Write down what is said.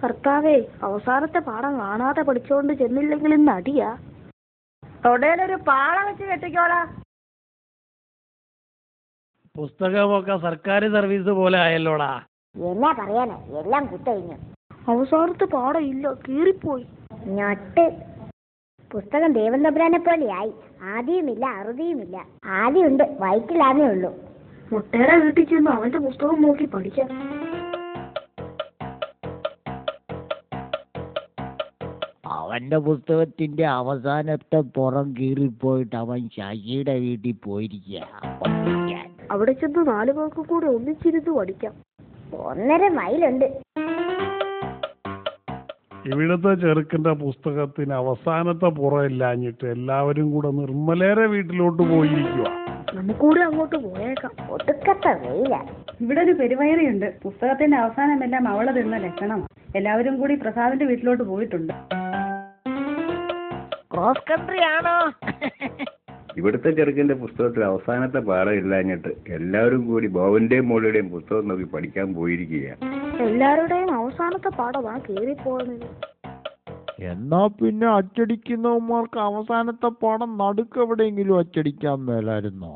കർത്താവേ, അവസാനത്തെ പാഠം കാണാതെ പഠിച്ചോണ്ട് ചെന്നില്ലെങ്കിൽ ഇന്ന് അടിയാ. തൊടയിലൊരു പാള വെച്ച് കെട്ടിക്കോളാ. പുസ്തകമൊക്കെ സർക്കാർ സർവീസ് പോലെ ആയല്ലോടാ. എന്നാ പറയാനാ, എല്ലാം കുത്തഴിഞ്ഞു. അവസാനത്തെ പാഠം ഇല്ല, കീറിപ്പോയി. ഞൊട്ട്. പുസ്തകം ദേവൻ തമ്പുരാനെ പോലെയായി. ആദിയുമില്ല അറുതിയുമില്ല. ആദിയുണ്ട്, വയറ്റിലാന്നേ ഉള്ളൂ. മുട്ടയുടെ വീട്ടിൽ ചെന്ന് അവന്റെ പുസ്തകം നോക്കി പഠിക്കാം. അവന്റെ പുസ്തകത്തിന്റെ അവസാനത്തെ പുറം കീറിപ്പോയിട്ട് അവൻ ശശിയുടെ വീട്ടിൽ പോയിരിക്കുക. അവിടെ ചെന്ന് 4 പേർക്ക് കൂടെ ഒന്നിച്ചിരുന്ന് പഠിക്കാം. 1.5 മൈലുണ്ട്. ഇവിടുത്തെ ചെറുക്കന്റെ പുസ്തകത്തിന് അവസാനത്തെ പുറമില്ലാഞ്ഞിട്ട് എല്ലാവരും കൂടെ നിർമ്മലേരെ വീട്ടിലോട്ട് പോയിരിക്കുക. നമുക്കൂടെ അങ്ങോട്ട് പോയേക്കാം. ഒടുക്കത്തെ വെയില. ഇവിടെ ഒരു പെരുവയറിയുണ്ട്. പുസ്തകത്തിന്റെ അവസാനമെല്ലാം അവളെ തിന്ന ലക്ഷണം. എല്ലാവരും കൂടി പ്രസാദിന്റെ വീട്ടിലോട്ട് പോയിട്ടുണ്ട്. ക്രോസ് കൺട്രി ആണോ? ഇവിടുത്തെ ചെറുക്കന്റെ പുസ്തകത്തിൽ അവസാനത്തെ പാഠം ഇല്ലാഞ്ഞിട്ട് എല്ലാവരും കൂടി ബോവന്റെയും മോളുടെയും പുസ്തകം നോക്കി പഠിക്കാൻ പോയിരിക്കുകയാണ്. എല്ലാവരുടെയും അവസാനത്തെ പാഠമാണ് കീറിപ്പോകുന്നത്. എന്നാ പിന്നെ അച്ചടിക്കുന്നവന്മാർക്ക് അവസാനത്തെ പാഠം നടുക്കെവിടെയെങ്കിലും അച്ചടിക്കാൻ മേലായിരുന്നോ?